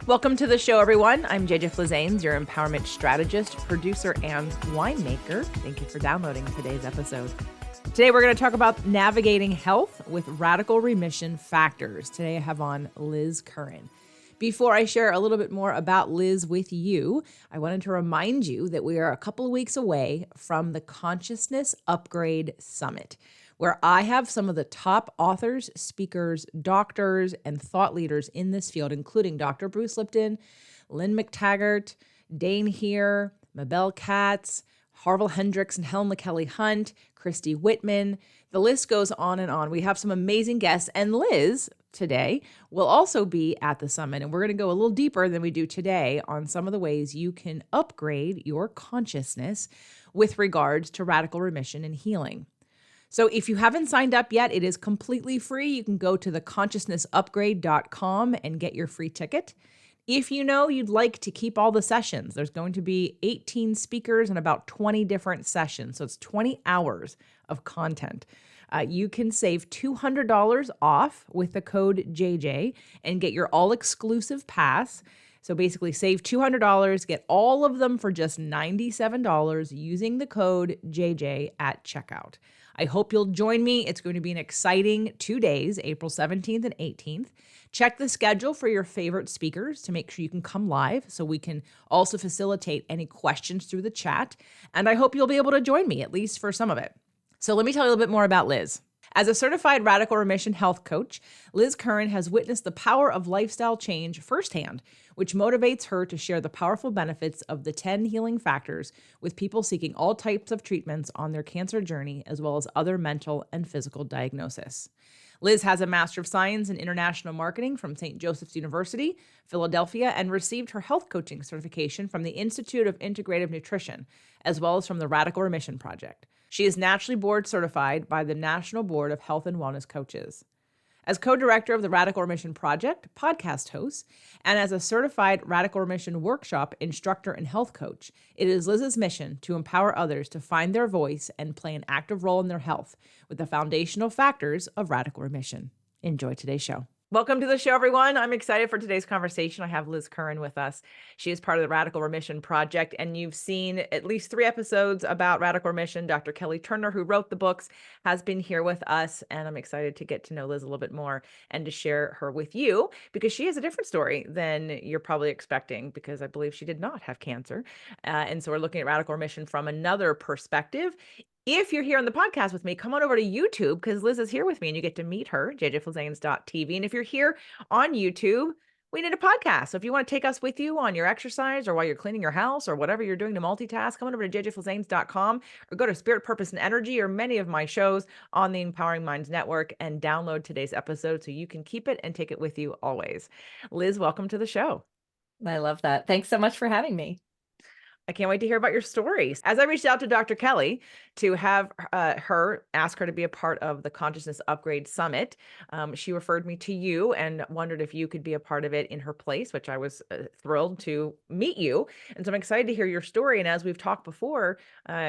Welcome to the show, everyone. I'm JJ Flizanes, your empowerment strategist, producer, and winemaker. Thank you for downloading today's episode. Today, we're going to talk about navigating health with radical remission factors. Today, I have on Liz Curran. Before I share a little bit more about Liz with you, I wanted to remind you that we are a couple of weeks away from the Consciousness Upgrade Summit, where I have some of the top authors, speakers, doctors, and thought leaders in this field, including Dr. Bruce Lipton, Lynn McTaggart, Dane Heer, Mabel Katz, Harville Hendricks and Helen McKelly Hunt, Christy Whitman. The list goes on and on. We have some amazing guests, and Liz today will also be at the summit, and we're going to go a little deeper than we do today on some of the ways you can upgrade your consciousness with regards to radical remission and healing. So if you haven't signed up yet, it is completely free. You can go to theconsciousnessupgrade.com and get your free ticket. If you know you'd like to keep all the sessions, there's going to be 18 speakers and about 20 different sessions. So it's 20 hours of content. You can save $200 off with the code JJ and get your all-exclusive pass. So basically save $200, get all of them for just $97 using the code JJ at checkout. I hope you'll join me. It's going to be an exciting 2 days, April 17th and 18th. Check the schedule for your favorite speakers to make sure you can come live so we can also facilitate any questions through the chat. And I hope you'll be able to join me, at least for some of it. So let me tell you a little bit more about Liz. As a certified radical remission health coach, Liz Curran has witnessed the power of lifestyle change firsthand, which motivates her to share the powerful benefits of the 10 healing factors with people seeking all types of treatments on their cancer journey, as well as other mental and physical diagnoses. Liz has a Master of Science in International Marketing from St. Joseph's University, Philadelphia, and received her health coaching certification from the Institute of Integrative Nutrition, as well as from the Radical Remission Project. She is naturally board certified by the National Board of Health and Wellness Coaches. As co-director of the Radical Remission Project, podcast host, and as a certified Radical Remission workshop instructor and health coach, it is Liz's mission to empower others to find their voice and play an active role in their health with the foundational factors of radical remission. Enjoy today's show. Welcome to the show, everyone. I'm excited for today's conversation. I have Liz Curran with us. She is part of the Radical Remission Project, and you've seen at least 3 episodes about radical remission. Dr. Kelly Turner, who wrote the books, has been here with us, and I'm excited to get to know Liz a little bit more and to share her with you because she has a different story than you're probably expecting, because I believe she did not have cancer. And so we're looking at radical remission from another perspective. If you're here on the podcast with me, come on over to YouTube because Liz is here with me and you get to meet her, jjflizanes.tv. And if you're here on YouTube, we need a podcast. So if you want to take us with you on your exercise or while you're cleaning your house or whatever you're doing to multitask, come on over to jjflizanes.com or go to Spirit, Purpose, and Energy or many of my shows on the Empowering Minds Network and download today's episode so you can keep it and take it with you always. Liz, welcome to the show. I love that. Thanks so much for having me. I can't wait to hear about your stories. As I reached out to Dr. Kelly to have ask her to be a part of the Consciousness Upgrade Summit, she referred me to you and wondered if you could be a part of it in her place, which I was thrilled to meet you. And so I'm excited to hear your story. And as we've talked before,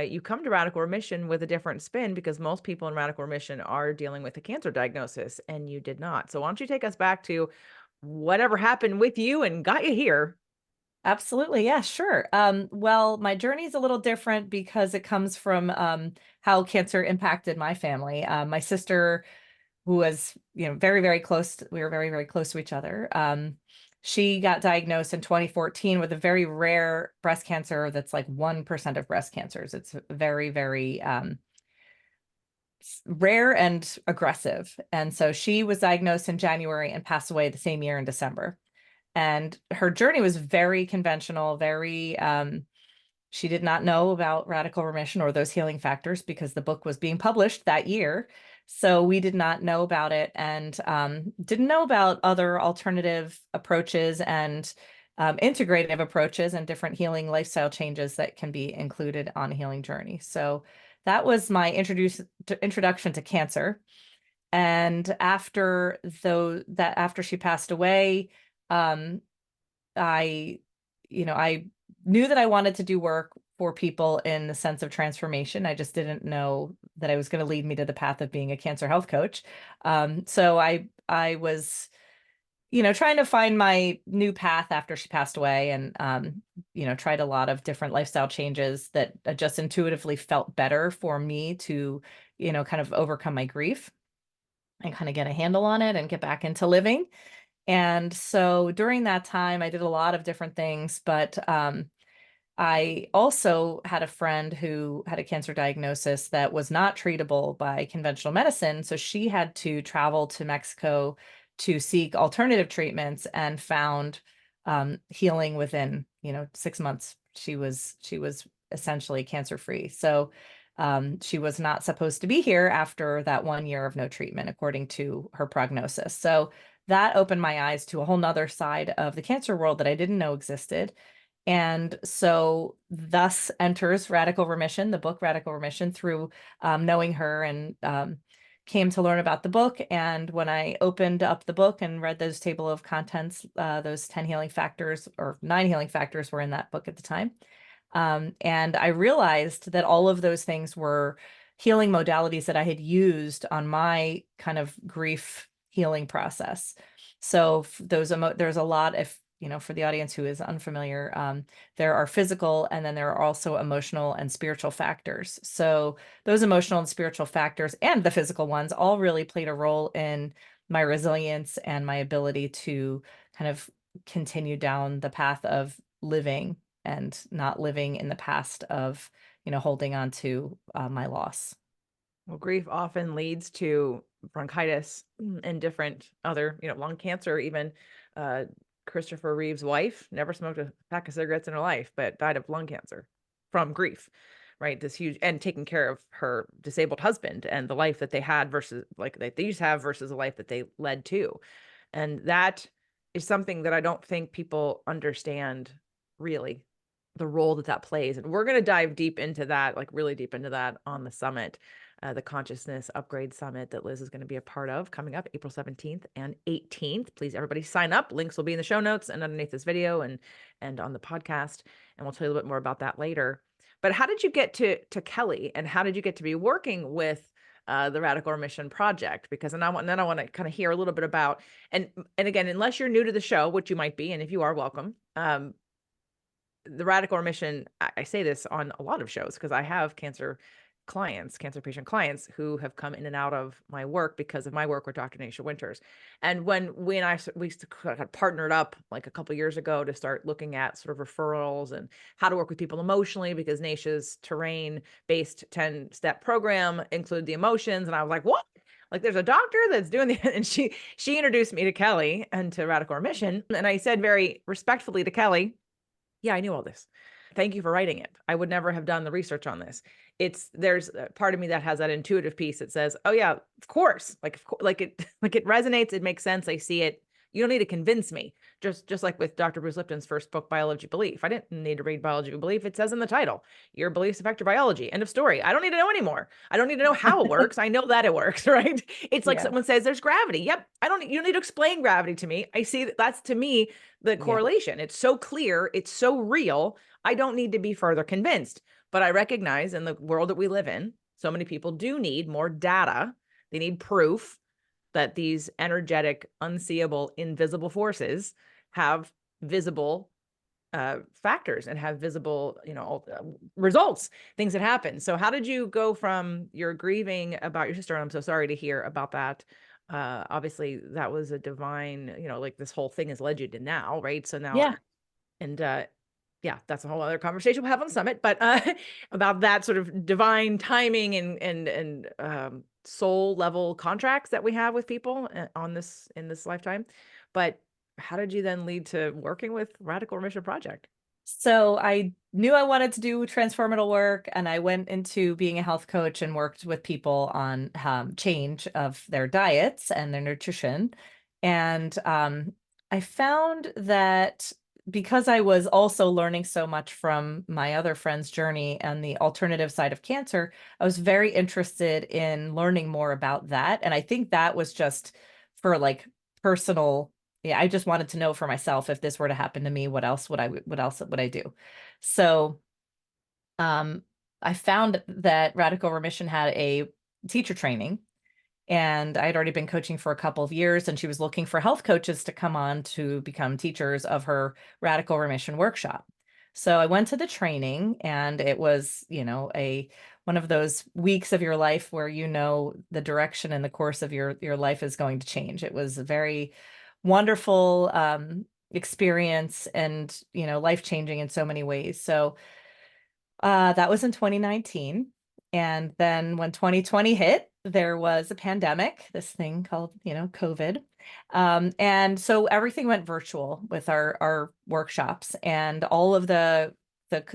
you come to radical remission with a different spin because most people in radical remission are dealing with a cancer diagnosis and you did not. So why don't you take us back to whatever happened with you and got you here? Absolutely. Yeah, sure. Well, my journey is a little different because it comes from how cancer impacted my family. My sister, who was, very, very close, we were very, very close to each other. She got diagnosed in 2014 with a very rare breast cancer that's like 1% of breast cancers. It's very, very rare and aggressive. And so she was diagnosed in January and passed away the same year in December. And her journey was very conventional, she did not know about radical remission or those healing factors because the book was being published that year. So we did not know about it and didn't know about other alternative approaches and integrative approaches and different healing lifestyle changes that can be included on a healing journey. So that was my introduction to cancer. And after she passed away, I knew that I wanted to do work for people in the sense of transformation. I just didn't know that it was going to lead me to the path of being a cancer health coach. So I was, trying to find my new path after she passed away, and tried a lot of different lifestyle changes that just intuitively felt better for me to, kind of overcome my grief and kind of get a handle on it and get back into living. And so during that time, I did a lot of different things, but I also had a friend who had a cancer diagnosis that was not treatable by conventional medicine. So she had to travel to Mexico to seek alternative treatments, and found healing within, 6 months. She was essentially cancer free. So she was not supposed to be here after that 1 year of no treatment, according to her prognosis. So that opened my eyes to a whole nother side of the cancer world that I didn't know existed. And so thus enters Radical Remission, the book Radical Remission, through knowing her, and came to learn about the book. And when I opened up the book and read those table of contents, those 10 healing factors, or 9 healing factors, were in that book at the time. And I realized that all of those things were healing modalities that I had used on my kind of grief healing process. So there's a lot, if for the audience who is unfamiliar, there are physical, and then there are also emotional and spiritual factors. So those emotional and spiritual factors, and the physical ones, all really played a role in my resilience and my ability to kind of continue down the path of living, and not living in the past of, holding on to my loss. Well, grief often leads to bronchitis and different other, lung cancer, even. Christopher Reeve's wife never smoked a pack of cigarettes in her life, but died of lung cancer from grief, right? This huge, and taking care of her disabled husband and the life that they had versus like they used to have versus the life that they led to. And that is something that I don't think people understand really, the role that plays. And we're going to dive deep into that, like really deep into that on the summit. The Consciousness Upgrade Summit that Liz is going to be a part of, coming up April 17th and 18th. Please, everybody, sign up. Links will be in the show notes and underneath this video, and on the podcast. And we'll tell you a little bit more about that later. But how did you get to Kelly, and how did you get to be working with the Radical Remission Project? Because then I want to kind of hear a little bit about, and again, unless you're new to the show, which you might be, and if you are, welcome. The Radical Remission, I say this on a lot of shows because I have cancer patient clients who have come in and out of my work because of my work with Dr. Naisha Winters. And when we had partnered up like a couple years ago to start looking at sort of referrals and how to work with people emotionally, because Naisha's terrain-based 10-step program included the emotions. And I was like, what? Like, there's a doctor that's doing the, and she introduced me to Kelly and to Radical Remission. And I said very respectfully to Kelly, yeah, I knew all this. Thank you for writing it. I would never have done the research on this. There's a part of me that has that intuitive piece that says, oh yeah, of course. Like it resonates. It makes sense. I see it. You don't need to convince me. Just like with Dr. Bruce Lipton's first book, Biology of Belief. I didn't need to read Biology of Belief. It says in the title, your beliefs affect your biology. End of story. I don't need to know anymore. I don't need to know how it works. I know that it works, right? It's like someone says there's gravity. Yep. You don't need to explain gravity to me. I see that's to me the correlation. It's so clear. It's so real. I don't need to be further convinced. But I recognize in the world that we live in, so many people do need more data. They need proof that these energetic, unseeable, invisible forces have visible factors and have visible, results, things that happen. So how did you go from your grieving about your sister? And I'm so sorry to hear about that. Obviously that was a divine, like this whole thing has led you to now, right? So now, and yeah, that's a whole other conversation we'll have on the summit, but about that sort of divine timing and soul level contracts that we have with people in this lifetime. But how did you then lead to working with Radical Remission Project? So I knew I wanted to do transformational work, and I went into being a health coach and worked with people on change of their diets and their nutrition. And I found that because I was also learning so much from my other friend's journey and the alternative side of cancer, I was very interested in learning more about that. And I think that was just for like personal, I just wanted to know for myself, if this were to happen to me, what else would I do? So I found that Radical Remission had a teacher training, And I had already been coaching for a couple of years, and she was looking for health coaches to come on to become teachers of her Radical Remission workshop. So I went to the training, and it was, one of those weeks of your life where the direction and the course of your life is going to change. It was a very wonderful experience, and life-changing in so many ways. So that was in 2019. And then when 2020 hit, there was a pandemic, this thing called, COVID. And so everything went virtual with our workshops, and all of the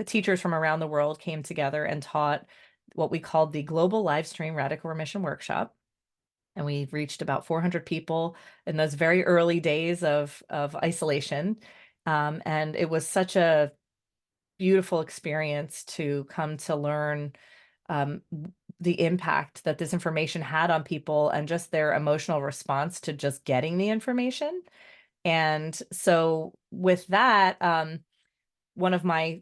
teachers from around the world came together and taught what we called the Global Live Stream Radical Remission Workshop. And we reached about 400 people in those very early days of isolation. And it was such a beautiful experience to come to learn um, the impact that this information had on people, and just their emotional response to just getting the information. And so with that, one of my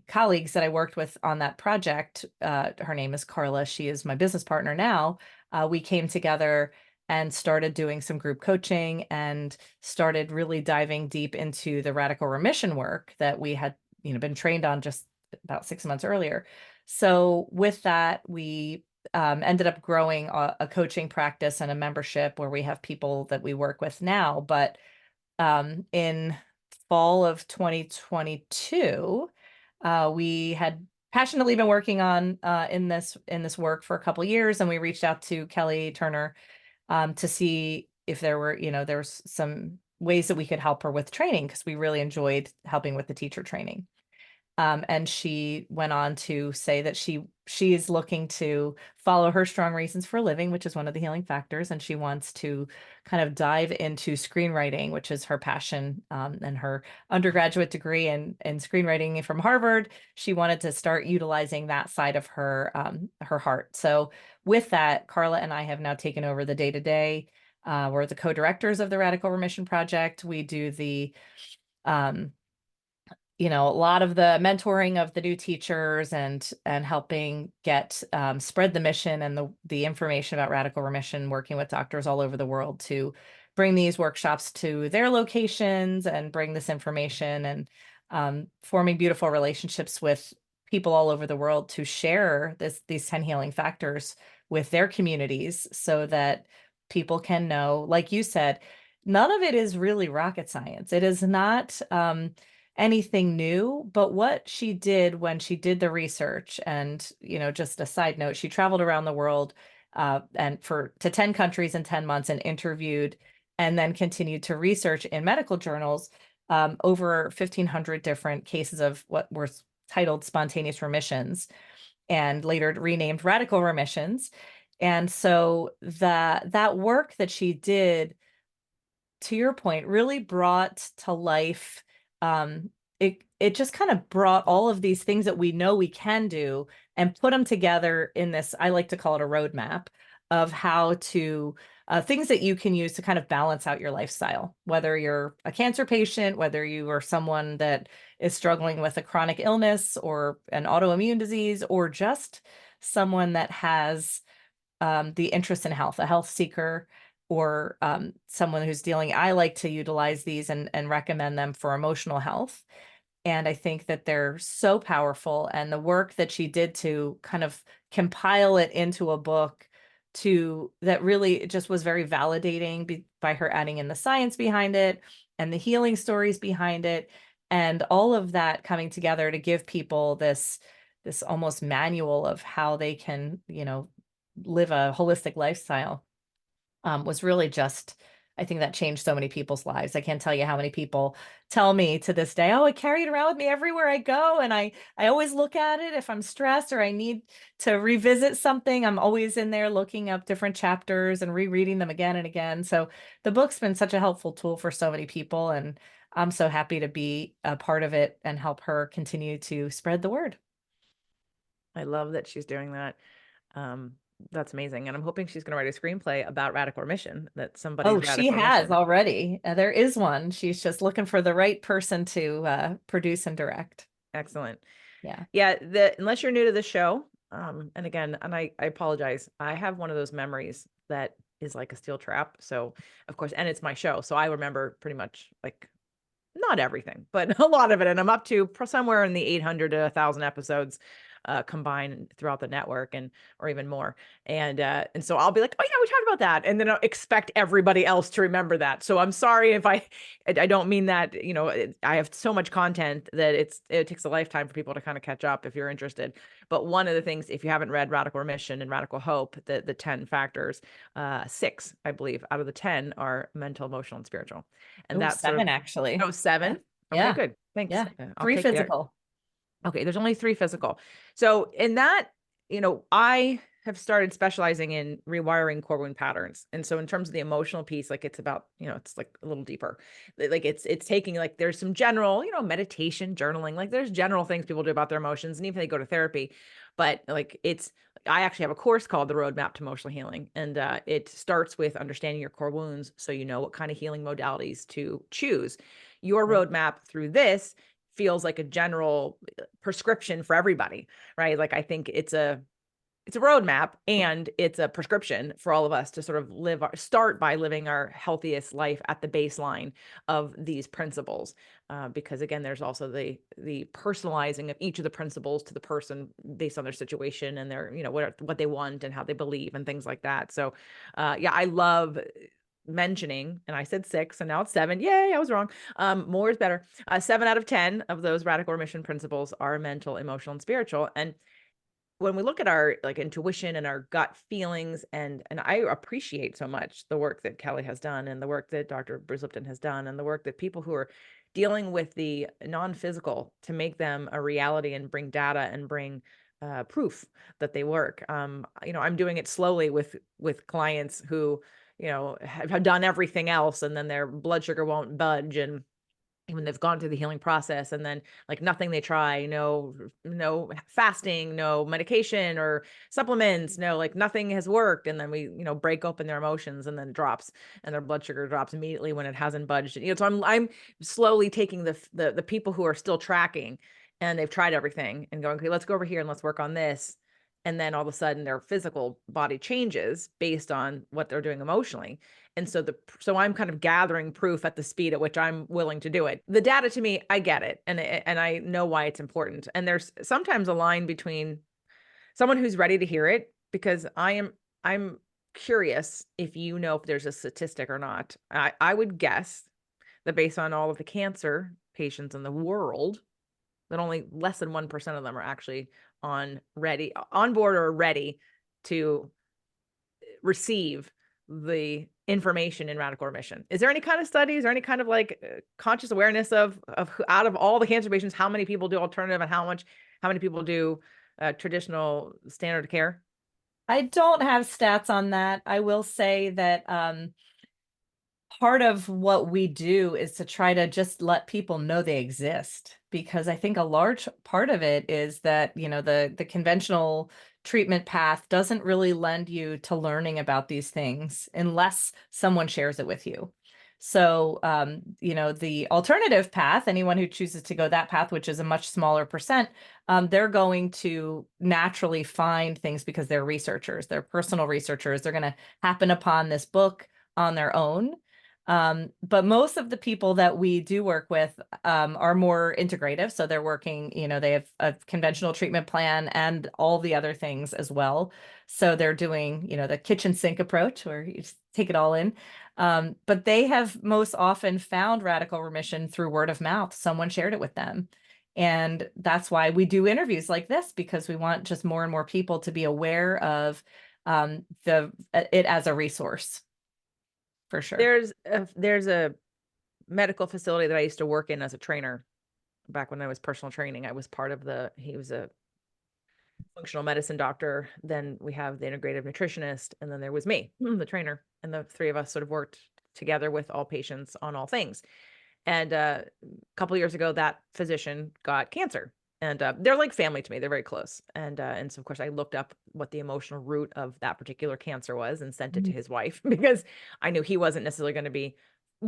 colleagues that I worked with on that project, her name is Carla. She is my business partner now. We came together and started doing some group coaching, and started really diving deep into the radical remission work that we had, been trained on just about 6 months earlier. So with that, we ended up growing a coaching practice and a membership where we have people that we work with now. But in fall of 2022, we had passionately been working on in this work for a couple years, and we reached out to Kelly Turner to see if there's some ways that we could help her with training, because we really enjoyed helping with the teacher training. And she went on to say that she is looking to follow her strong reasons for living, which is one of the healing factors, and she wants to kind of dive into screenwriting, which is her passion, and her undergraduate degree in screenwriting from Harvard. She wanted to start utilizing that side of her heart. So with that, Carla and I have now taken over the day-to-day. We're the co-directors of the Radical Remission Project. We do the a lot of the mentoring of the new teachers, and helping get spread the mission and the information about radical remission, working with doctors all over the world to bring these workshops to their locations and bring this information, and forming beautiful relationships with people all over the world to share these 10 healing factors with their communities, so that people can know, like you said, none of it is really rocket science. It is not anything new, but what she did when she did the research, and just a side note, she traveled around the world and to 10 countries in 10 months, and interviewed and then continued to research in medical journals over 1,500 different cases of what were titled spontaneous remissions, and later renamed radical remissions. And so that work that she did, to your point, really brought to life, it just kind of brought all of these things that we know we can do, and put them together in this, I like to call it a roadmap of how to things that you can use to kind of balance out your lifestyle, whether you're a cancer patient, whether you are someone that is struggling with a chronic illness or an autoimmune disease, or just someone that has the interest in health, a health seeker, or someone who's dealing. I like to utilize these and recommend them for emotional health. And I think that they're so powerful. And the work that she did to kind of compile it into a book that really just was very validating, by her adding in the science behind it and the healing stories behind it, and all of that coming together to give people this almost manual of how they can, live a holistic lifestyle, was really just, I think that changed so many people's lives. I can't tell you how many people tell me to this day, oh, I carry it around with me everywhere I go. And I always look at it if I'm stressed or I need to revisit something. I'm always in there looking up different chapters and rereading them again and again. So the book's been such a helpful tool for so many people. And I'm so happy to be a part of it and help her continue to spread the word. I love that she's doing that. That's amazing. And I'm hoping she's going to write a screenplay about radical remission, that somebody's Oh, she radical has remission. already. There is one. She's just looking for the right person to produce and direct. Excellent. Yeah. Yeah. Unless you're new to the show, and again, and I apologize, I have one of those memories that is like a steel trap. So of course, and it's my show. So I remember pretty much like not everything, but a lot of it. And I'm up to somewhere in the 800 to 1,000 episodes combined throughout the network, and or even more. And so I'll be like, oh yeah, we talked about that, and then I'll expect everybody else to remember that. So I'm sorry if I don't mean that. I have so much content that it takes a lifetime for people to kind of catch up if you're interested. But one of the things, if you haven't read Radical Remission and Radical Hope, the 10 factors, 6, I believe, out of the 10 are mental, emotional, and spiritual. And Oh, that's sort of 7 actually. 7. Okay, Yeah. good. Thanks. Yeah. I'll 3 take the physical. Okay, there's only 3 physical. So in that, I have started specializing in rewiring core wound patterns. And so in terms of the emotional piece, like it's about, it's like a little deeper. Like it's taking, like there's some general, meditation, journaling, like there's general things people do about their emotions, and even they go to therapy. But like I actually have a course called The Roadmap to Emotional Healing. And it starts with understanding your core wounds so you know what kind of healing modalities to choose. Your Right. roadmap through this feels like a general prescription for everybody, right? Like I think it's a roadmap, and it's a prescription for all of us to sort of start by living our healthiest life at the baseline of these principles. Because again, there's also the personalizing of each of the principles to the person based on their situation and their, what they want and how they believe and things like that. So yeah, I love mentioning, and I said 6 and now it's 7. Yay, I was wrong. More is better. 7 out of 10 of those radical remission principles are mental, emotional, and spiritual. And when we look at our like intuition and our gut feelings, and I appreciate so much the work that Kelly has done, and the work that Dr. Bruce Lipton has done, and the work that people who are dealing with the non-physical to make them a reality and bring data and bring proof that they work. I'm doing it slowly with clients who, have done everything else, and then their blood sugar won't budge, and when they've gone through the healing process, and then like nothing they try, no fasting, no medication or supplements, no, like nothing has worked. And then we, break open their emotions, and then it drops, and their blood sugar drops immediately when it hasn't budged. So I'm slowly taking the people who are still tracking, and they've tried everything, and going, okay, let's go over here and let's work on this. And then all of a sudden their physical body changes based on what they're doing emotionally. And so I'm kind of gathering proof at the speed at which I'm willing to do it. The data, to me, I get it. And I know why it's important. And there's sometimes a line between someone who's ready to hear it, because I'm curious if if there's a statistic or not. I would guess that based on all of the cancer patients in the world, that only less than 1% of them are actually on board or ready to receive the information in Radical Remission. Is there any kind of studies or any kind of like conscious awareness of out of all the cancer patients, how many people do alternative, and how many people do traditional standard of care? I don't have stats on that. I will say that part of what we do is to try to just let people know they exist, because I think a large part of it is that, the conventional treatment path doesn't really lend you to learning about these things unless someone shares it with you. So, the alternative path, anyone who chooses to go that path, which is a much smaller percent, they're going to naturally find things because they're researchers, they're personal researchers. They're going to happen upon this book on their own. But most of the people that we do work with are more integrative. So they're working, they have a conventional treatment plan and all the other things as well. So they're doing, the kitchen sink approach where you just take it all in. But they have most often found Radical Remission through word of mouth. Someone shared it with them. And that's why we do interviews like this, because we want just more and more people to be aware of it as a resource. For sure. There's a medical facility that I used to work in as a trainer back when I was personal training. I was part of he was a functional medicine doctor. Then we have the integrative nutritionist, and then there was me, the trainer, and the 3 of us sort of worked together with all patients on all things. And a couple of years ago, that physician got cancer. And they're like family to me. They're very close. And so, of course, I looked up what the emotional root of that particular cancer was and sent it to his wife, because I knew he wasn't necessarily going to be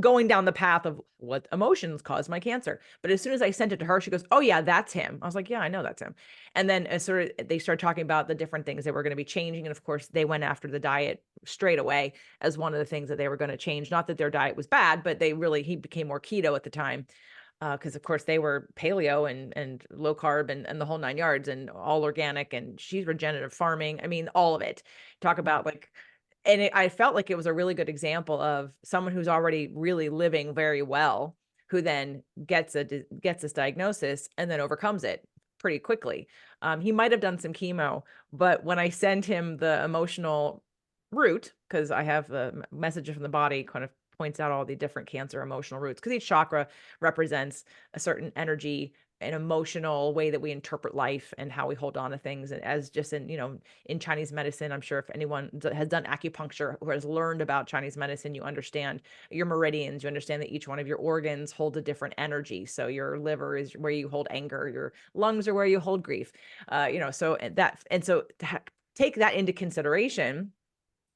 going down the path of what emotions caused my cancer. But as soon as I sent it to her, she goes, "Oh yeah, that's him." I was like, "Yeah, I know that's him." And then sort of they started talking about the different things that were going to be changing, and of course they went after the diet straight away as one of the things that they were going to change. Not that their diet was bad, but he became more keto at the time, because of course they were paleo and low carb and the whole nine yards and all organic, and she's regenerative farming. I mean, all of it. Talk about like, and I felt like it was a really good example of someone who's already really living very well, who then gets this diagnosis and then overcomes it pretty quickly. He might have done some chemo, but when I send him the emotional route, because I have the message from the body kind of points out all the different cancer emotional roots, because each chakra represents a certain energy, an emotional way that we interpret life and how we hold on to things. And as just in, in Chinese medicine, I'm sure if anyone has done acupuncture or has learned about Chinese medicine, you understand your meridians, you understand that each one of your organs hold a different energy. So your liver is where you hold anger, your lungs are where you hold grief. So take that into consideration.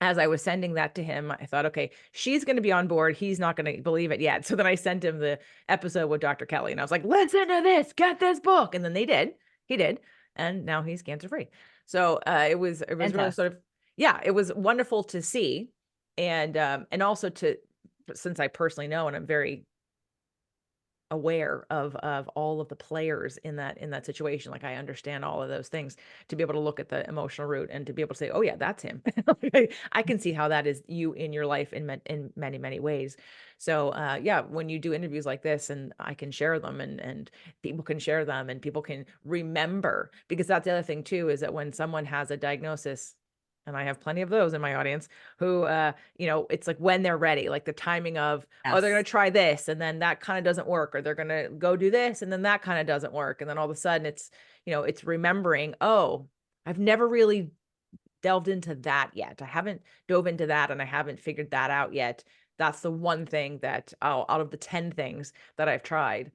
As I was sending that to him, I thought, okay, she's going to be on board. He's not going to believe it yet. So then I sent him the episode with Dr. Kelly, and I was like, listen to this, get this book. And then he did. And now he's cancer free. So it was really Fantastic. sort of, yeah, it was wonderful to see. And also since I personally know, and I'm very aware of all of the players in that situation, like I understand all of those things, to be able to look at the emotional root and to be able to say, oh yeah, that's him. I can see how that is you in your life in many many ways. So yeah, when you do interviews like this and I can share them, and people can share them and people can remember, because that's the other thing too, is that when someone has a diagnosis, and I have plenty of those in my audience, who it's like when they're ready, like the timing of, oh, they're going Yes. to try this and then that kind of doesn't work, or they're going to go do this and then that kind of doesn't work. And then all of a sudden it's remembering, oh, I've never really delved into that yet. I haven't dove into that and I haven't figured that out yet. That's the one thing that, out of the 10 things that I've tried,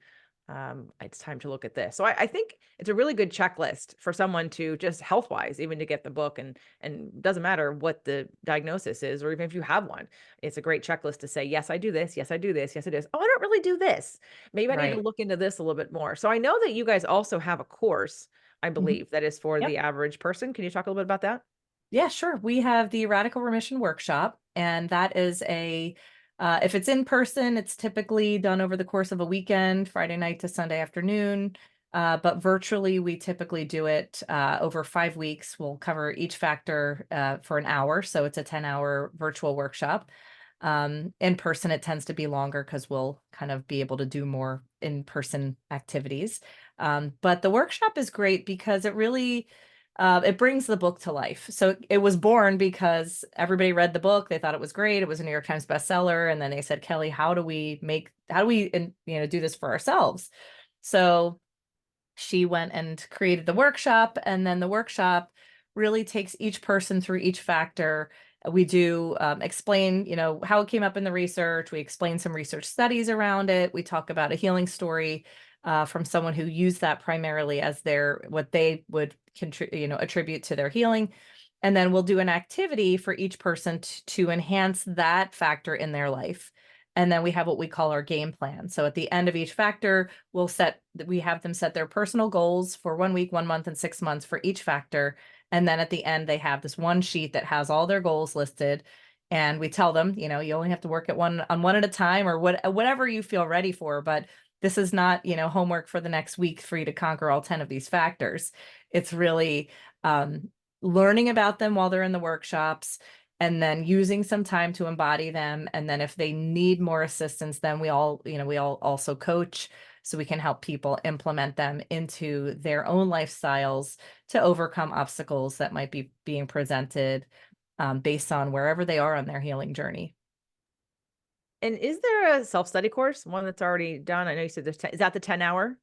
it's time to look at this. So I think it's a really good checklist for someone to just health wise, even to get the book, and doesn't matter what the diagnosis is, or even if you have one, it's a great checklist to say, yes, I do this. Yes, I do this. Yes, I do this. Oh, I don't really do this. Maybe I need to Right. look into this a little bit more. So I know that you guys also have a course, I Mhm. believe, that is for Yep. the average person. Can you talk a little bit about that? Yeah, sure. We have the Radical Remission Workshop, and that is if it's in person, it's typically done over the course of a weekend, Friday night to Sunday afternoon. But virtually, we typically do it over 5 weeks. We'll cover each factor for an hour. So it's a 10-hour virtual workshop. In person, it tends to be longer because we'll kind of be able to do more in-person activities. But the workshop is great because it brings the book to life. So it was born because everybody read the book. They thought it was great. It was a New York Times bestseller. And then they said, Kelly, how do we do this for ourselves? So she went and created the workshop. And then the workshop really takes each person through each factor. We do explain, how it came up in the research. We explain some research studies around it. We talk about a healing story from someone who used that primarily as what they would attribute to their healing. And then we'll do an activity for each person to enhance that factor in their life. And then we have what we call our game plan. So at the end of each factor, we have them set their personal goals for 1 week, 1 month, and 6 months for each factor. And then at the end, they have this one sheet that has all their goals listed. And we tell them, you only have to work at one at a time, or whatever you feel ready for. But this is not, homework for the next week for you to conquer all 10 of these factors. It's really learning about them while they're in the workshops, and then using some time to embody them. And then if they need more assistance, then we all also coach, so we can help people implement them into their own lifestyles to overcome obstacles that might be being presented based on wherever they are on their healing journey. And is there a self-study course, one that's already done? I know you said there's 10, is that the 10-hour?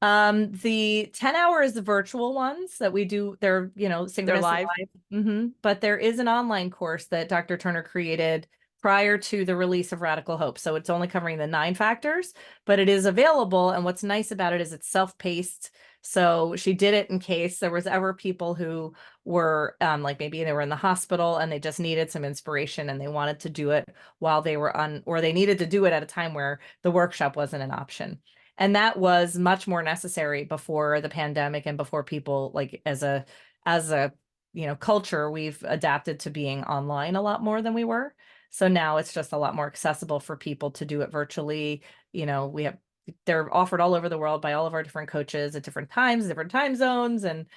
The 10-hour is the virtual ones that we do. They're, They're synchronous live? live. But there is an online course that Dr. Turner created prior to the release of Radical Hope. So it's only covering the 9 factors, but it is available. And what's nice about it is it's self-paced. So she did it in case there was ever people who were like maybe they were in the hospital and they just needed some inspiration and they wanted to do it while they were on, or they needed to do it at a time where the workshop wasn't an option. And that was much more necessary before the pandemic and before people like as a culture, we've adapted to being online a lot more than we were. So now it's just a lot more accessible for people to do it virtually. They're offered all over the world by all of our different coaches at different times, different time zones. And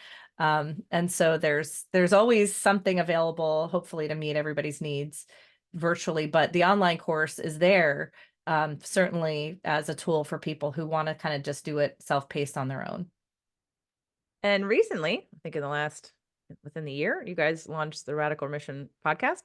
so there's always something available, hopefully to meet everybody's needs virtually, but the online course is there, certainly as a tool for people who want to kind of just do it self-paced on their own. And recently, I think within the year, you guys launched the Radical Remission podcast.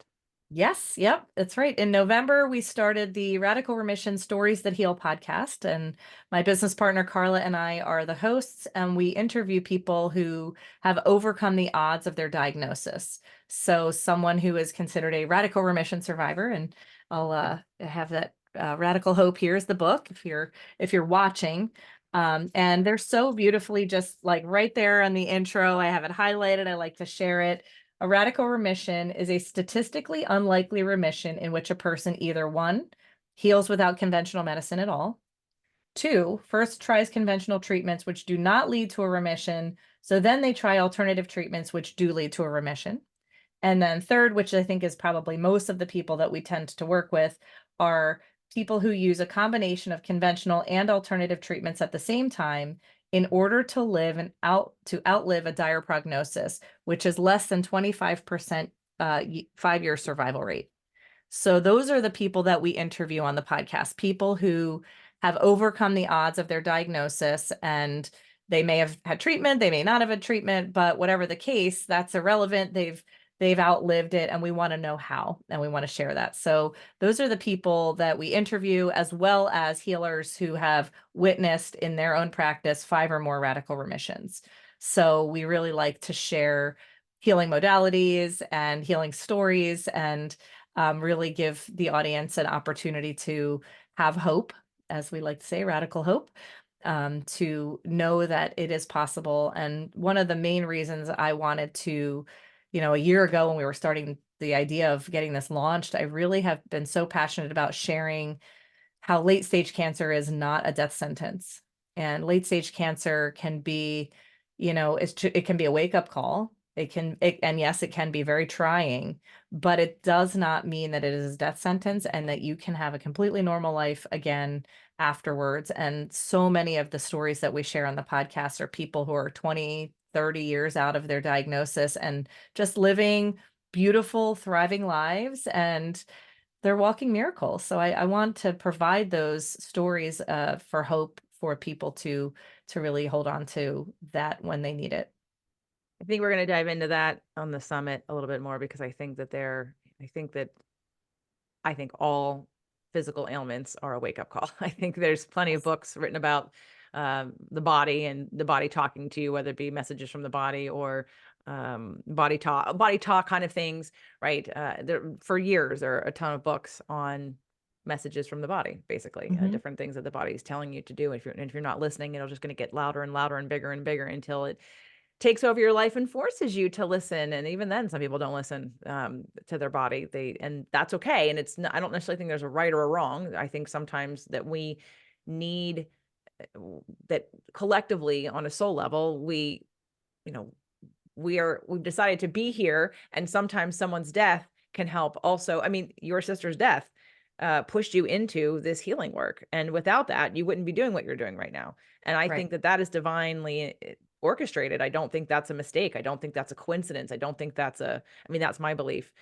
Yes, yep, that's right. In November, we started the Radical Remission Stories That Heal podcast, and my business partner Carla and I are the hosts, and we interview people who have overcome the odds of their diagnosis. So someone who is considered a radical remission survivor, and I'll have that Radical Hope. Here's the book if you're watching. And they're so beautifully just like right there on the intro. I have it highlighted. I like to share it. A radical remission is a statistically unlikely remission in which a person either 1, heals without conventional medicine at all, 2, first tries conventional treatments which do not lead to a remission, so then they try alternative treatments which do lead to a remission. And then 3rd, which I think is probably most of the people that we tend to work with, are people who use a combination of conventional and alternative treatments at the same time in order to outlive a dire prognosis, which is less than 25% 5-year survival rate. So those are the people that we interview on the podcast, people who have overcome the odds of their diagnosis, and they may have had treatment, they may not have had treatment, but whatever the case, that's irrelevant. They've outlived it, and we want to know how, and we want to share that. So those are the people that we interview, as well as healers who have witnessed in their own practice 5 or more radical remissions. So we really like to share healing modalities and healing stories, and really give the audience an opportunity to have hope, as we like to say, radical hope, to know that it is possible. And one of the main reasons I wanted to, a year ago when we were starting the idea of getting this launched, I really have been so passionate about sharing how late stage cancer is not a death sentence. And late stage cancer can be, it can be a wake up call. And yes, it can be very trying, but it does not mean that it is a death sentence, and that you can have a completely normal life again afterwards. And so many of the stories that we share on the podcast are people who are 20, 30 years out of their diagnosis and just living beautiful, thriving lives, and they're walking miracles. So I want to provide those stories for hope for people to really hold on to that when they need it. I think we're going to dive into that on the summit a little bit more, because I think all physical ailments are a wake-up call. I think there's plenty of books written about the body and the body talking to you, whether it be messages from the body or body talk kind of things, right? For years, there are a ton of books on messages from the body, basically, different things that the body is telling you to do. If you're not listening, it'll just going to get louder and louder and bigger until it takes over your life and forces you to listen. And even then, some people don't listen to their body. And that's okay. And I don't necessarily think there's a right or a wrong. I think sometimes that we need that collectively on a soul level, we've decided to be here, and sometimes someone's death can help also. I mean, your sister's death pushed you into this healing work, and without that, you wouldn't be doing what you're doing right now. And I think that is divinely orchestrated. I don't think that's a mistake. I don't think that's a coincidence. I don't think that's that's my belief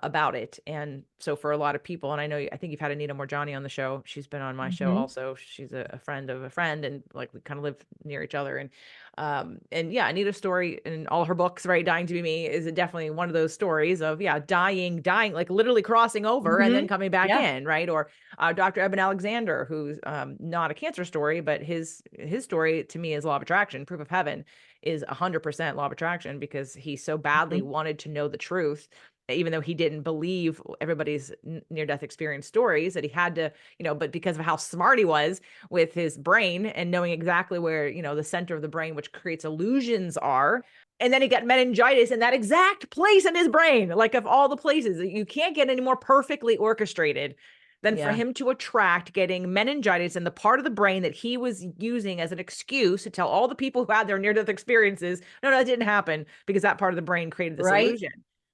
about it. And so for a lot of people, and I think you've had Anita Morjani on the show. She's been on my show also. She's a friend of a friend, and like we kind of live near each other. And yeah, Anita's story in all her books, right? Dying to Be Me is definitely one of those stories of, dying, like literally crossing over and then coming back in, right? Or Dr. Eben Alexander, who's not a cancer story, but his story to me is law of attraction, proof of heaven is 100% law of attraction, because he so badly wanted to know the truth even though he didn't believe everybody's near-death experience stories, that he had to, but because of how smart he was with his brain and knowing exactly where, the center of the brain, which creates illusions, are. And then he got meningitis in that exact place in his brain. Like, of all the places, you can't get any more perfectly orchestrated than for him to attract getting meningitis in the part of the brain that he was using as an excuse to tell all the people who had their near-death experiences, no, that didn't happen, because that part of the brain created this illusion.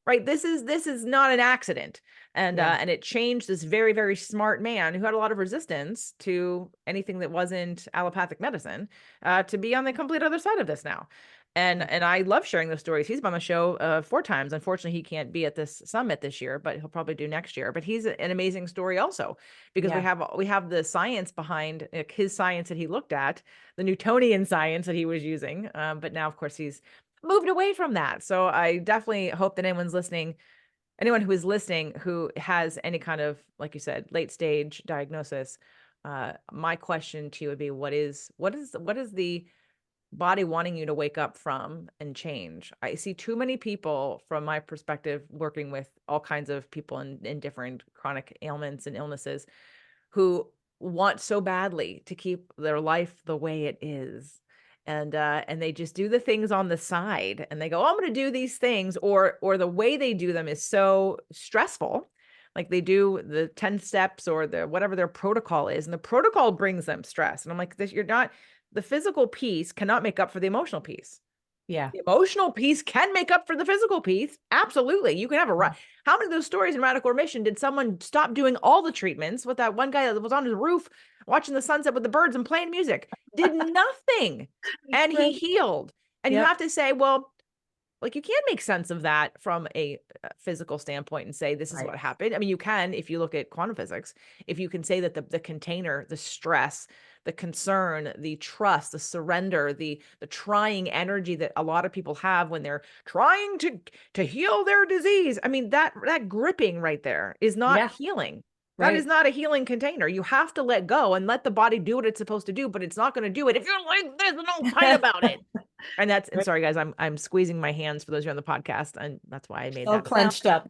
Right. This is not an accident. And and it changed this very, very smart man who had a lot of resistance to anything that wasn't allopathic medicine to be on the complete other side of this now. And I love sharing those stories. He's been on the show 4 times. Unfortunately, he can't be at this summit this year, but he'll probably do next year. But he's an amazing story also, because we have the science behind, like, his science that he looked at, the Newtonian science that he was using. But now, of course, he's moved away from that. So I definitely hope that anyone who is listening who has any kind of, like you said, late stage diagnosis, my question to you would be, what is the body wanting you to wake up from and change? I see too many people, from my perspective, working with all kinds of people in different chronic ailments and illnesses, who want so badly to keep their life the way it is. And they just do the things on the side, and they go, oh, I'm going to do these things, or the way they do them is so stressful. Like, they do the 10 steps or the whatever their protocol is, and the protocol brings them stress. And I'm like, the physical piece cannot make up for the emotional piece. Yeah. The emotional piece can make up for the physical piece. Absolutely. You can have how many of those stories in Radical Remission did someone stop doing all the treatments with that one guy that was on his roof watching the sunset with the birds and playing music, did nothing, and he healed? And you have to say, well, like, you can't make sense of that from a physical standpoint and say, this is what happened. I mean, you can, if you look at quantum physics, if you can say that the container, the stress, the concern, the trust, the surrender, the trying energy that a lot of people have when they're trying to heal their disease. I mean, that gripping right there is not healing. That is not a healing container. You have to let go and let the body do what it's supposed to do, but it's not going to do it if you're like this and don't fight about it. And and sorry, guys, I'm squeezing my hands for those who are on the podcast, and that's why I made that clenched up.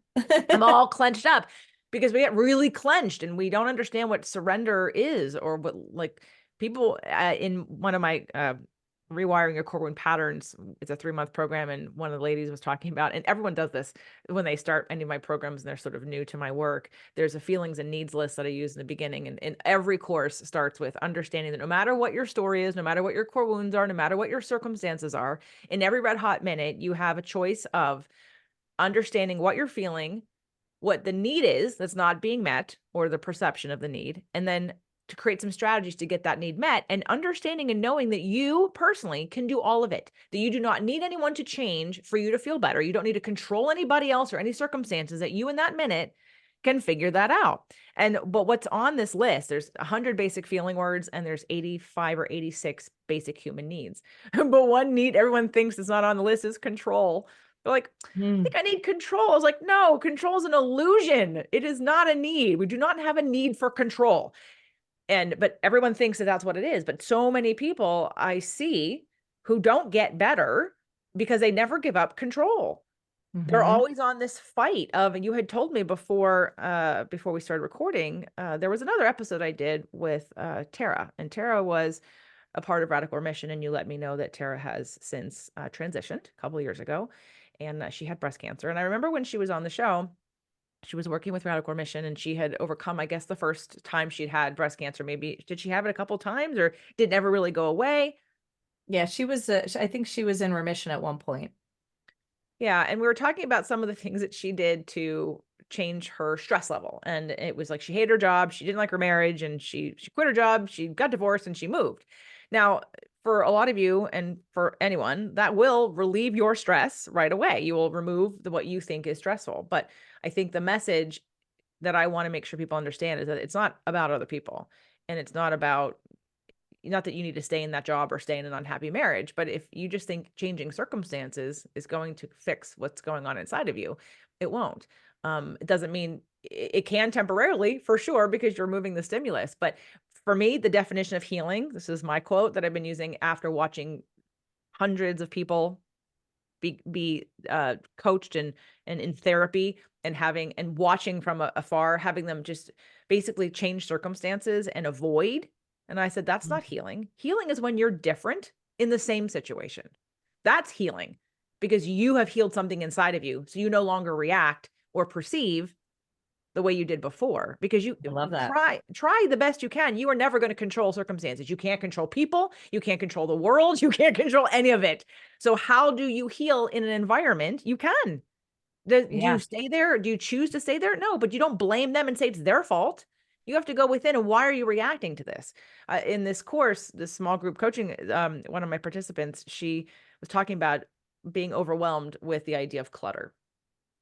I'm all clenched up, because we get really clenched and we don't understand what surrender is, or what, like, people in one of my rewiring your core wound patterns, it's a 3-month program, and one of the ladies was talking about, and everyone does this when they start any of my programs and they're sort of new to my work, there's a feelings and needs list that I use in the beginning, and every course starts with understanding that no matter what your story is, no matter what your core wounds are, no matter what your circumstances are, in every red hot minute you have a choice of understanding what you're feeling, what the need is that's not being met, or the perception of the need, and then to create some strategies to get that need met, and understanding and knowing that you personally can do all of it, that you do not need anyone to change for you to feel better. You don't need to control anybody else or any circumstances, that you in that minute can figure that out. But what's on this list, there's 100 basic feeling words, and there's 85 or 86 basic human needs. But one need everyone thinks is not on the list is control. They're like, I think I need control. I was like, no, control is an illusion. It is not a need. We do not have a need for control. But everyone thinks that that's what it is. But so many people I see who don't get better because they never give up control. They're always on this fight of, and you had told me before we started recording, there was another episode I did with Tara, and Tara was a part of Radical Remission, and you let me know that Tara has since transitioned a couple of years ago, and she had breast cancer. And I remember when she was on the show, she was working with Radical Remission, and she had overcome, I guess, the first time she'd had breast cancer. Maybe did she have it a couple times, or did it never really go away? Yeah, she was. I think she was in remission at one point. Yeah, and we were talking about some of the things that she did to change her stress level, and it was like she hated her job, she didn't like her marriage, and she quit her job, she got divorced, and she moved. Now, for a lot of you, and for anyone, that will relieve your stress right away. You will remove what you think is stressful. But I think the message that I want to make sure people understand is that it's not about other people, and it's not that you need to stay in that job or stay in an unhappy marriage. But if you just think changing circumstances is going to fix what's going on inside of you, it won't. It doesn't mean it can temporarily, for sure, because you're removing the stimulus. But for me, the definition of healing, this is my quote that I've been using after watching hundreds of people be coached and in therapy and having and watching from afar, having them just basically change circumstances and avoid. And I said, that's not healing. Healing is when you're different in the same situation. That's healing because you have healed something inside of you. So you no longer react or perceive the way you did before, because you I love that. try the best you can. You are never going to control circumstances. You can't control people. You can't control the world. You can't control any of it. So how do you heal in an environment? You can. Do you Yeah. stay there? Do you choose to stay there? No, but you don't blame them and say it's their fault. You have to go within and why are you reacting to this? In this course, this small group coaching, one of my participants, she was talking about being overwhelmed with the idea of clutter.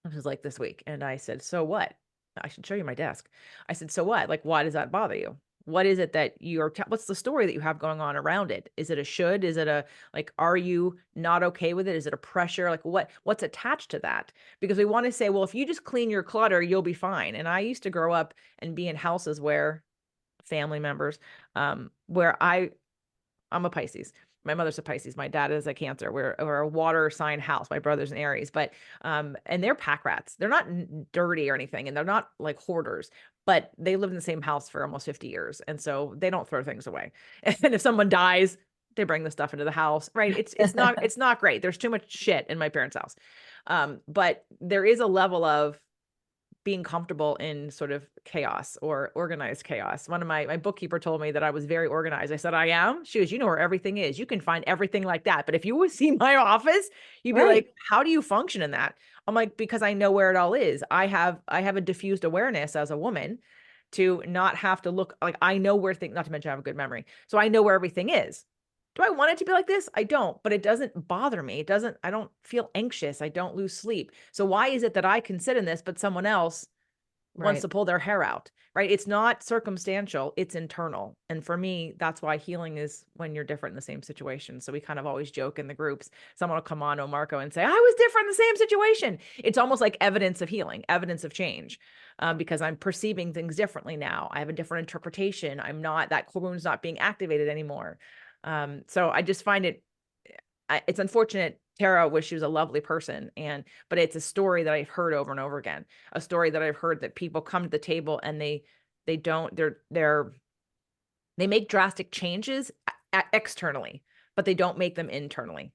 It was like this week. And I said, so what? I should show you my desk. I said, so what? Like, why does that bother you? What is it that you're, what's the story that you have going on around it? Is it a should? Is it a, like, are you not okay with it? Is it a pressure? Like what's attached to that? Because we want to say, well, if you just clean your clutter, you'll be fine. And I used to grow up and be in houses where family members, where I'm a Pisces. My mother's a Pisces. My dad is a Cancer. We're a water sign house. My brother's an Aries, but and they're pack rats. They're not dirty or anything, and they're not like hoarders. But they lived in the same house for almost 50 years, and so they don't throw things away. And if someone dies, they bring the stuff into the house. Right? It's not great. There's too much shit in my parents' house. But there is a level of being comfortable in sort of chaos or organized chaos. One of my bookkeeper told me that I was very organized. I said, I am. She goes, you know where everything is. You can find everything like that. But if you would see my office, you'd be Right. like, how do you function in that? I'm like, because I know where it all is. I have a diffused awareness as a woman to not have to look, like I know where things, not to mention I have a good memory. So I know where everything is. Do I want it to be like this? I don't, but it doesn't bother me. I don't feel anxious. I don't lose sleep. So why is it that I can sit in this, but someone else wants Right. to pull their hair out, right? It's not circumstantial, it's internal. And for me, that's why healing is when you're different in the same situation. So we kind of always joke in the groups, someone will come on, oh, Marco, and say, I was different in the same situation. It's almost like evidence of healing, evidence of change, because I'm perceiving things differently now. I have a different interpretation. I'm not, that wound's not being activated anymore. So I just find it's unfortunate. Tara was, she was a lovely person, but it's a story that I've heard over and over again, a story that I've heard that people come to the table and they make drastic changes externally, but they don't make them internally.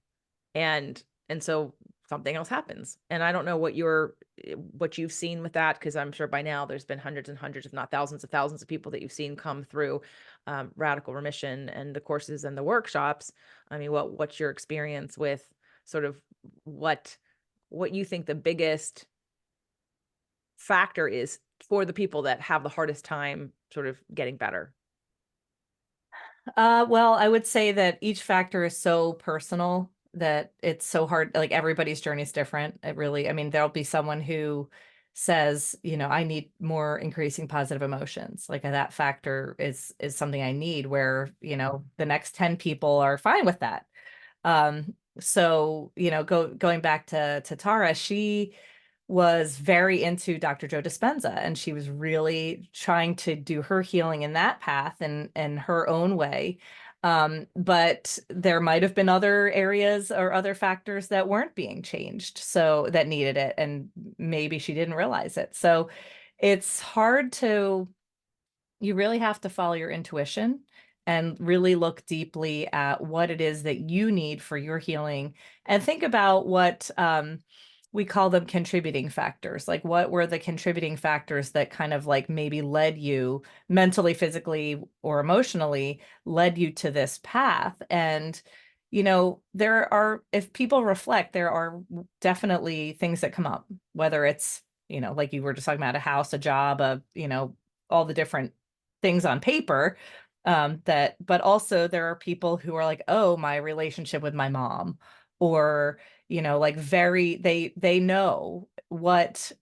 And so something else happens. And I don't know what you've seen with that, because I'm sure by now there's been hundreds and hundreds, if not thousands of people that you've seen come through Radical Remission and the courses and the workshops. I mean, what's your experience with sort of what you think the biggest factor is for the people that have the hardest time sort of getting better? Well, I would say that each factor is so personal that it's so hard. Like everybody's journey is different. It really, I mean, there'll be someone who says, I need more increasing positive emotions. Like that factor is something I need, where, the next 10 people are fine with that. So, going back to Tara, she was very into Dr. Joe Dispenza, and she was really trying to do her healing in that path and her own way. But there might have been other areas or other factors that weren't being changed, so that needed it, and maybe she didn't realize it. So it's hard you really have to follow your intuition and really look deeply at what it is that you need for your healing, and think about what we call them contributing factors. Like, what were the contributing factors that kind of like maybe led you mentally, physically, or emotionally led you to this path? And, if people reflect, there are definitely things that come up, whether it's, like you were just talking about, a house, a job, all the different things on paper, but also there are people who are like, oh, my relationship with my mom, or like they know what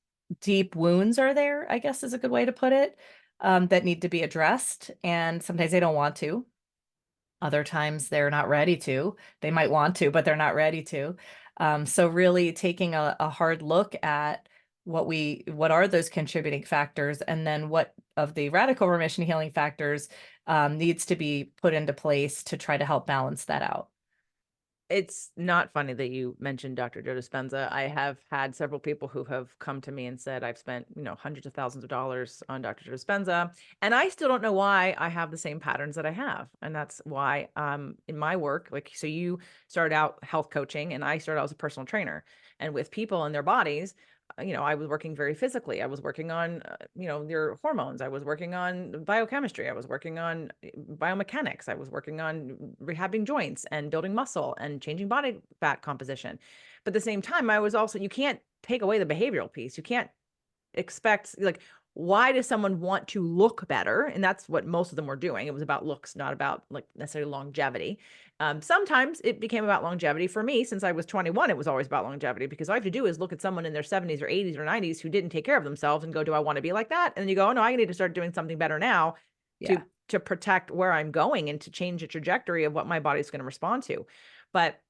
deep wounds are there, I guess is a good way to put it, that need to be addressed. And sometimes they don't want to. Other times they're not ready to. They might want to, but they're not ready to. So really taking a hard look at what are those contributing factors, and then what of the radical remission healing factors needs to be put into place to try to help balance that out. It's not funny that you mentioned Dr. Joe Dispenza. I have had several people who have come to me and said, I've spent, hundreds of thousands of dollars on Dr. Joe Dispenza, and I still don't know why I have the same patterns that I have. And that's why, in my work, like, so you started out health coaching and I started out as a personal trainer, and with people and their bodies, I was working very physically. I was working on, their hormones. I was working on biochemistry. I was working on biomechanics. I was working on rehabbing joints and building muscle and changing body fat composition. But at the same time, I was also, you can't take away the behavioral piece. You can't expect, like, why does someone want to look better? And that's what most of them were doing. It was about looks, not about like necessarily longevity. Sometimes it became about longevity. For me, since I was 21, it was always about longevity, because all I have to do is look at someone in their 70s or 80s or 90s who didn't take care of themselves and go, do I want to be like that? And then you go, oh no, I need to start doing something better now Yeah. to protect where I'm going and to change the trajectory of what my body's going to respond to. But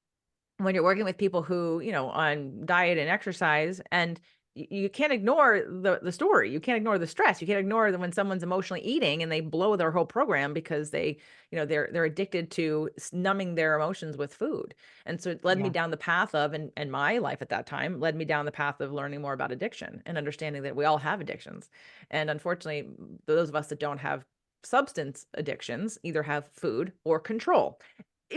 when you're working with people who, on diet and exercise, and you can't ignore the story. You can't ignore the stress. You can't ignore when someone's emotionally eating and they blow their whole program because they're addicted to numbing their emotions with food. And so it led me Yeah. down the path of, and my life at that time led me down the path of learning more about addiction and understanding that we all have addictions. And unfortunately, those of us that don't have substance addictions either have food or control.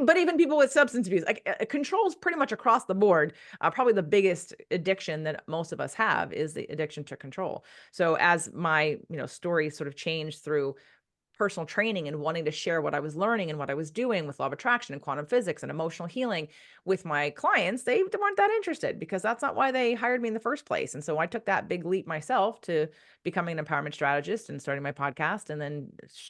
But even people with substance abuse, like, control is pretty much across the board. Probably the biggest addiction that most of us have is the addiction to control. So as my, story sort of changed through personal training and wanting to share what I was learning and what I was doing with law of attraction and quantum physics and emotional healing with my clients, they weren't that interested, because that's not why they hired me in the first place. And so I took that big leap myself to becoming an empowerment strategist and starting my podcast, and then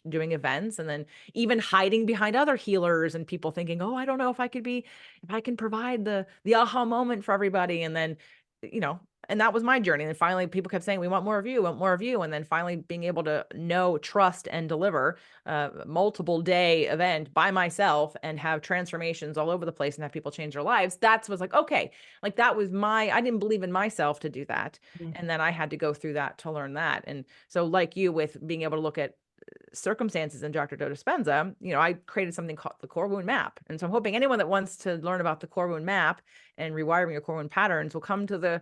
doing events, and then even hiding behind other healers and people thinking, oh, I don't know if I can provide the aha moment for everybody. And then, you know, and that was my journey. And finally, people kept saying, we want more of you, want more of you. And then finally being able to know, trust, and deliver a multiple day event by myself and have transformations all over the place and have people change their lives. That's was like, okay, like that was I didn't believe in myself to do that. Mhm. And then I had to go through that to learn that. And so like you, with being able to look at circumstances in Dr. Joe Dispenza, I created something called the core wound map. And so I'm hoping anyone that wants to learn about the core wound map and rewiring your core wound patterns will come to the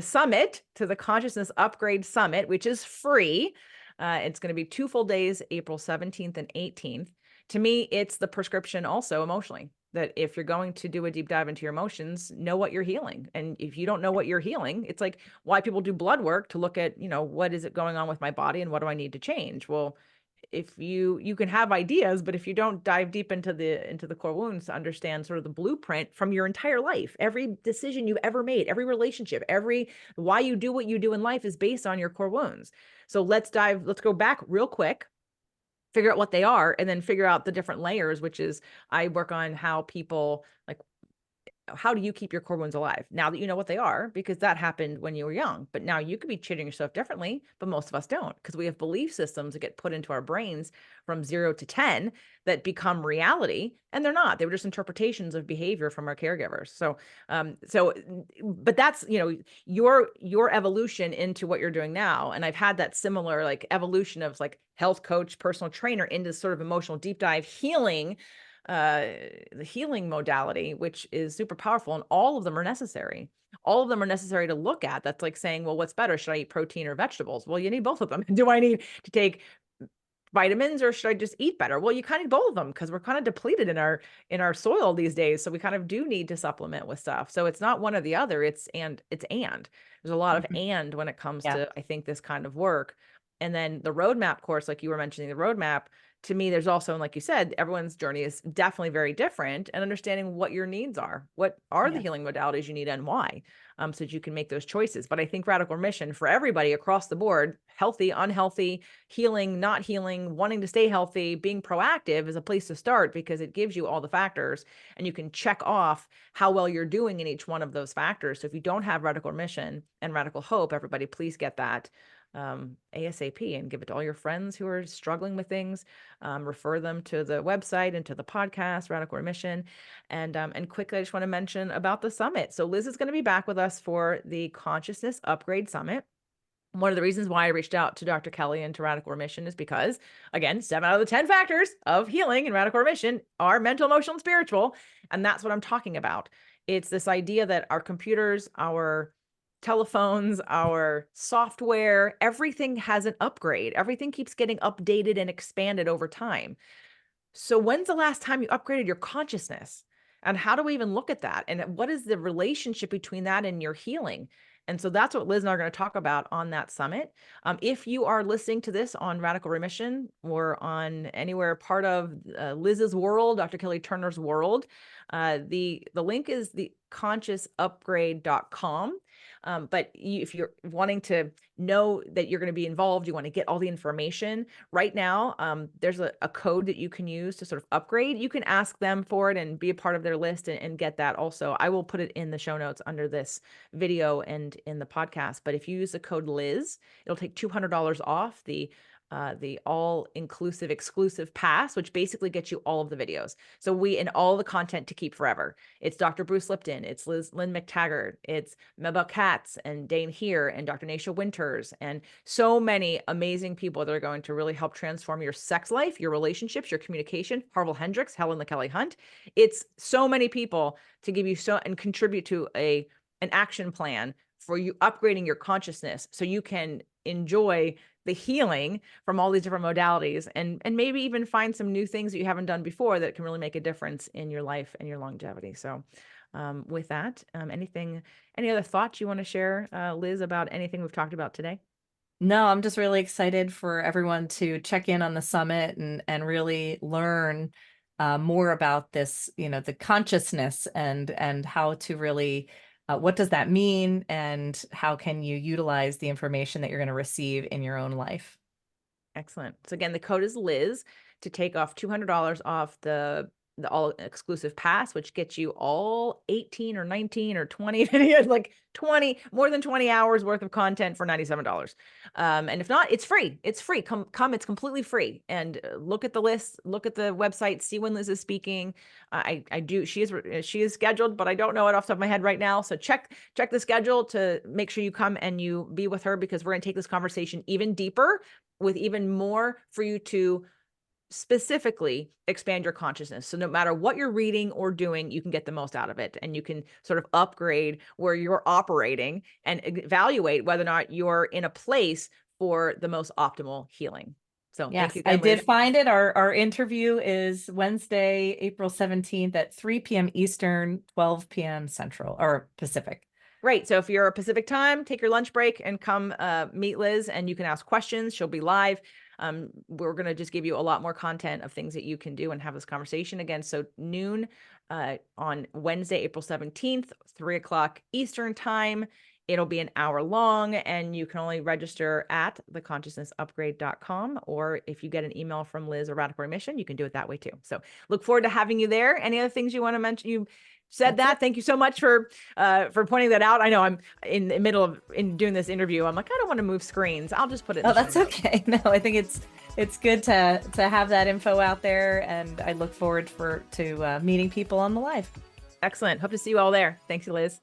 summit, to the Consciousness Upgrade Summit, which is free. It's going to be 2 full days, April 17th and 18th. To me, it's the prescription also emotionally, that if you're going to do a deep dive into your emotions, know what you're healing. And if you don't know what you're healing, it's like why people do blood work to look at, what is it going on with my body and what do I need to change? Well, if you can have ideas, but if you don't dive deep into the core wounds to understand sort of the blueprint from your entire life, every decision you've ever made, every relationship, every why you do what you do in life is based on your core wounds. So let's go back real quick, figure out what they are, and then figure out the different layers, which is I work on how people, like, how do you keep your core wounds alive now that you know what they are? Because that happened when you were young, but now you could be treating yourself differently, but most of us don't, because we have belief systems that get put into our brains from 0 to 10 that become reality, and they're not. They were just interpretations of behavior from our caregivers. But that's, your evolution into what you're doing now. And I've had that similar like evolution of like health coach, personal trainer into sort of emotional deep dive healing, uh the healing modality, which is super powerful, and all of them are necessary. All of them are necessary to look at. That's like saying, well, what's better? Should I eat protein or vegetables? Well, you need both of them. Do I need to take vitamins, or should I just eat better? Well, you kind of need both of them, because we're kind of depleted in our soil these days. So we kind of do need to supplement with stuff. So it's not one or the other. It's there's a lot of Mhm. and when it comes Yeah. to, I think, this kind of work. And then the roadmap course, like you were mentioning, the roadmap, to me, there's also, and like you said, everyone's journey is definitely very different, and understanding what your needs are, what are the Yeah. healing modalities you need and why, so that you can make those choices. But I think Radical Remission for everybody across the board, healthy, unhealthy, healing, not healing, wanting to stay healthy, being proactive, is a place to start, because it gives you all the factors and you can check off how well you're doing in each one of those factors. So if you don't have Radical Remission and Radical Hope, everybody, please get that ASAP, and give it to all your friends who are struggling with things. Refer them to the website and to the podcast, Radical Remission. And quickly, I just want to mention about the summit. So Liz is going to be back with us for the Consciousness Upgrade Summit. One of the reasons why I reached out to Dr. Kelly and to Radical Remission is because, again, 7 out of the 10 factors of healing in Radical Remission are mental, emotional, and spiritual. And that's what I'm talking about. It's this idea that our computers, our telephones, our software, everything has an upgrade. Everything keeps getting updated and expanded over time. So when's the last time you upgraded your consciousness? And how do we even look at that? And what is the relationship between that and your healing? And so that's what Liz and I are going to talk about on that summit. If you are listening to this on Radical Remission or on anywhere part of Liz's world, Dr. Kelly Turner's world, the link is the consciousupgrade.com. But if you're wanting to know that you're going to be involved, you want to get all the information right now, there's a code that you can use to sort of upgrade. You can ask them for it and be a part of their list and get that also. I will put it in the show notes under this video and in the podcast. But if you use the code Liz, it'll take $200 off the all-inclusive exclusive pass, which basically gets you all of the videos. So and all the content to keep forever. It's Dr. Bruce Lipton, it's Lynn McTaggart, it's Mabel Katz and Dane Here and Dr. Nasha Winters, and so many amazing people that are going to really help transform your sex life, your relationships, your communication. Harville Hendricks, Helen LaKelly Hunt. It's so many people to give you and contribute to an action plan for you upgrading your consciousness so you can enjoy the healing from all these different modalities and maybe even find some new things that you haven't done before that can really make a difference in your life and your longevity. So with that, any other thoughts you want to share, Liz, about anything we've talked about today? No, I'm just really excited for everyone to check in on the summit and really learn more about this, the consciousness and how to really what does that mean, and how can you utilize the information that you're going to receive in your own life? Excellent. So again, the code is Liz to take off $200 off the all exclusive pass, which gets you all 18 or 19 or 20 videos, like more than 20 hours worth of content for $97. And if not, it's free. It's free. Come, it's completely free. And look at the list, look at the website, see when Liz is speaking. She is scheduled, but I don't know it off the top of my head right now. So check the schedule to make sure you come and you be with her, because we're going to take this conversation even deeper with even more for you to specifically expand your consciousness. So no matter what you're reading or doing, you can get the most out of it, and you can sort of upgrade where you're operating and evaluate whether or not you're in a place for the most optimal healing. So yes, thank you again, I did Liz. find it. Our interview is Wednesday, April 17th at 3 p.m. Eastern, 12 p.m. Central or Pacific. Right. So if you're a Pacific time, take your lunch break and come meet Liz, and you can ask questions. She'll be live. We're going to just give you a lot more content of things that you can do and have this conversation again. So noon on Wednesday, April 17th, 3 o'clock Eastern time. It'll be an hour long, and you can only register at theconsciousnessupgrade.com, or if you get an email from Liz or Radical Remission, you can do it that way too. So look forward to having you there. Any other things you want to mention? You said that. Thank you so much for pointing that out. I know I'm in the middle of doing this interview. I'm like, I don't want to move screens. I'll just put it. Oh, that's okay. No, I think it's good to have that info out there, and I look forward to meeting people on the live. Excellent. Hope to see you all there. Thanks, Liz.